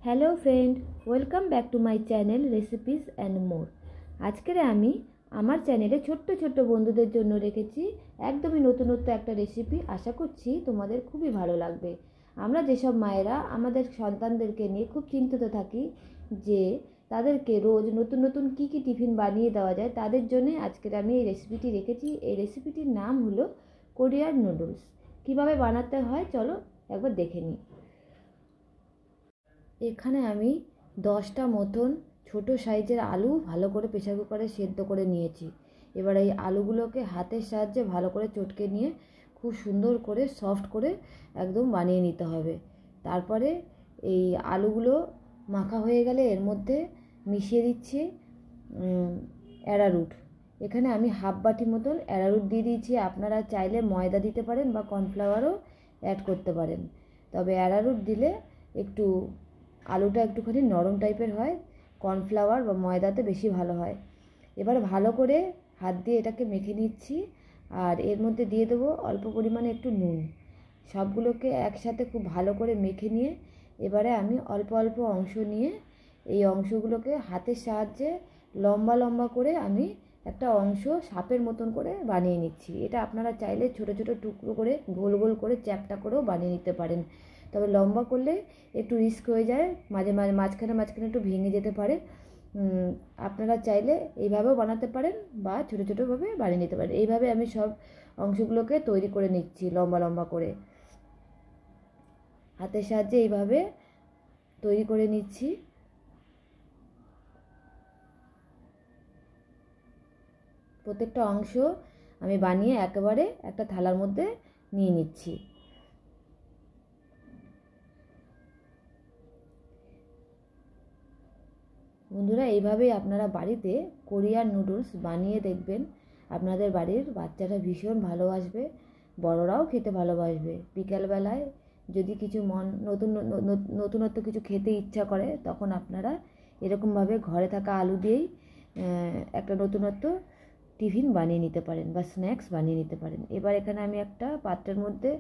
Hello friend, welcome back to my channel recipes and more. আজকের আমি আমার চ্যানেলে ছোট্ট ছোট্ট বন্ধুদের জন্য রেখেছি একদমই নতুনত্ব একটা রেসিপি। আশা করছি তোমাদের খুবই ভালো লাগবে। আমরা যেসব মায়েরা আমাদের সন্তানদেরকে নিয়ে খুব চিন্তিত থাকি যে তাদেরকে রোজ নতুন নতুন কী কী টিফিন বানিয়ে দেওয়া যায়, তাদের জন্যে আজকের আমি এই রেসিপিটি রেখেছি। এই রেসিপিটির নাম হলো কোরিয়ান নুডলস। কীভাবে বানাতে হয় চলো একবার দেখে নিই। এখানে আমি 10টা মতন ছোটো সাইজের আলু ভালো করে প্রেসার কুকারে সেদ্ধ করে নিয়েছি। এবার এই আলুগুলোকে হাতের সাহায্যে ভালো করে চটকে নিয়ে খুব সুন্দর করে সফট করে একদম বানিয়ে নিতে হবে। তারপরে এই আলুগুলো মাখা হয়ে গেলে এর মধ্যে মিশিয়ে দিচ্ছি অ্যারারুট। এখানে আমি হাফ বাটি মতন অ্যারারুট দিয়ে দিয়েছি। আপনারা চাইলে ময়দা দিতে পারেন বা কর্নফ্লাওয়ারও অ্যাড করতে পারেন, তবে অ্যারারুট দিলে একটু আলুটা একটুখানি নরম টাইপের হয়, কর্নফ্লাওয়ার বা ময়দাতে বেশি ভালো হয়। এবার ভালো করে হাত দিয়ে এটাকে মেখে নিচ্ছি, আর এর মধ্যে দিয়ে দেবো অল্প পরিমাণে একটু নুন। সবগুলোকে একসাথে খুব ভালো করে মেখে নিয়ে এবারে আমি অল্প অল্প অংশ নিয়ে এই অংশগুলোকে হাতের সাহায্যে লম্বা লম্বা করে আমি একটা অংশ সাপের মতন করে বানিয়ে নিচ্ছি। এটা আপনারা চাইলে ছোটো ছোটো টুকরো করে গোল গোল করে চ্যাপ্টা করেও বানিয়ে নিতে পারেন, তবে লম্বা করলে একটু রিস্ক হয়ে যায়, মাঝে মাঝে মাঝখানে একটু ভেঙে যেতে পারে। আপনারা চাইলে এইভাবেও বানাতে পারেন বা ছোটো ছোটোভাবে বানিয়ে নিতে পারেন। এইভাবে আমি সব অংশগুলোকে তৈরি করে নিচ্ছি লম্বা লম্বা করে, হাতের সাহায্যে এইভাবে তৈরি করে নিচ্ছি। প্রত্যেকটা অংশ আমি বানিয়ে একেবারে একটা থালার মধ্যে নিয়ে নিচ্ছি। বন্ধুরা, এইভাবেই আপনারা বাড়িতে কোরিয়ান নুডলস বানিয়ে দেখবেন। আপনাদের বাড়ির বাচ্চারা ভীষণ ভালোবাসবে, বড়রাও খেতে ভালোবাসবে। বিকালবেলায় যদি কিছু নতুনত্ব কিছু খেতে ইচ্ছা করে, তখন আপনারা এরকমভাবে ঘরে থাকা আলু দিয়েই একটা নতুনত্ব টিফিন বানিয়ে নিতে পারেন বা স্ন্যাক্স বানিয়ে নিতে পারেন। এবার এখানে আমি একটা পাত্রের মধ্যে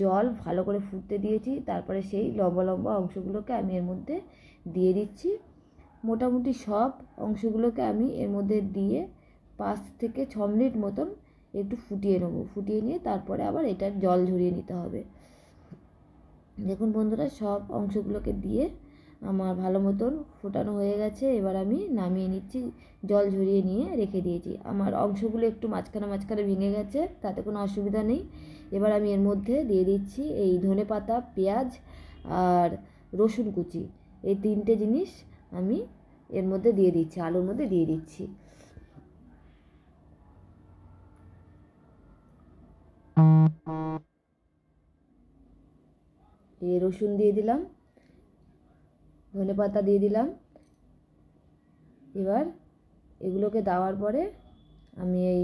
জল ভালো করে ফুটতে দিয়েছি, তারপরে সেই লম্বা লম্বা অংশগুলোকে আমি এর মধ্যে দিয়ে দিচ্ছি। মোটামুটি সব অংশগুলোকে আমি এর মধ্যে দিয়ে 5 থেকে 6 মিনিট মতন একটু ফুটিয়ে নেব। ফুটিয়ে নিয়ে তারপরে আবার এটার জল ঝরিয়ে নিতে হবে। দেখুন বন্ধুরা, সব অংশগুলোকে দিয়ে আমার ভালো মতন ফোটানো হয়ে গেছে। এবার আমি নামিয়ে নিচ্ছি, জল ঝরিয়ে নিয়ে রেখে দিয়েছি। আমার অংশগুলো একটু মাঝখানে ভেঙে গেছে, তাতে কোনো অসুবিধা নেই। এবার আমি এর মধ্যে দিয়ে দিচ্ছি এই ধনেপাতা, পেঁয়াজ আর রসুন কুচি। এই 3টে জিনিস আমি এর মধ্যে দিয়ে দিচ্ছি, আলুর মধ্যে দিয়ে দিচ্ছি। এই রসুন দিয়ে দিলাম, ধনেপাতা দিয়ে দিলাম। এবার এগুলোকে দেওয়ার পরে আমি এই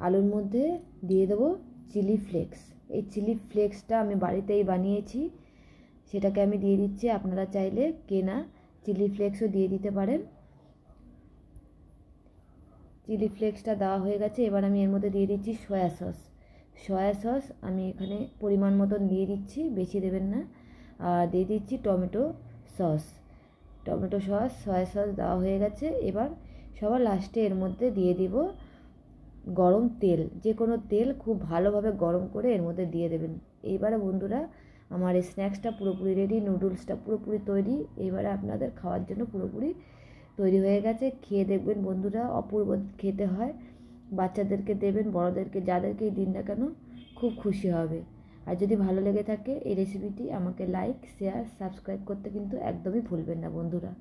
আলুর মধ্যে দিয়ে দেবো চিলি ফ্লেক্স। এই চিলি ফ্লেক্সটা আমি বাড়িতেই বানিয়েছি, সেটাকে আমি দিয়ে দিচ্ছি। আপনারা চাইলে কেনা চিলি ফ্লেক্সও দিয়ে দিতে পারেন। চিলি ফ্লেক্সটা দেওয়া হয়ে গেছে। এবার আমি এর মধ্যে দিয়ে দিচ্ছি সয়া সস। সয়া সস আমি এখানে পরিমাণ মতন দিয়ে দিচ্ছি, বেশি দেবেন না। আর দিয়ে দিচ্ছি টমেটো সস। সয়া সস দেওয়া হয়ে গেছে। এবার সবার লাস্টে এর মধ্যে দিয়ে দিব গরম তেল। যে কোনো তেল খুব ভালোভাবে গরম করে এর মধ্যে দিয়ে দেবেন। এইবারে বন্ধুরা, আমার এই স্ন্যাক্সটা পুরোপুরি রেডি, নুডলসটা পুরোপুরি তৈরি। এইবারে আপনাদের খাওয়ার জন্য পুরোপুরি তৈরি হয়ে গেছে। খেয়ে দেখবেন বন্ধুরা, অপূর্ব খেতে হয়। বাচ্চাদেরকে দেবেন, বড়োদেরকে, যাদেরকেই দিন না কেন খুব খুশি হবে। আর যদি ভালো লেগে থাকে এই রেসিপিটি, আমাকে লাইক, শেয়ার, সাবস্ক্রাইব করতে কিন্তু একদমই ভুলবেন না বন্ধুরা।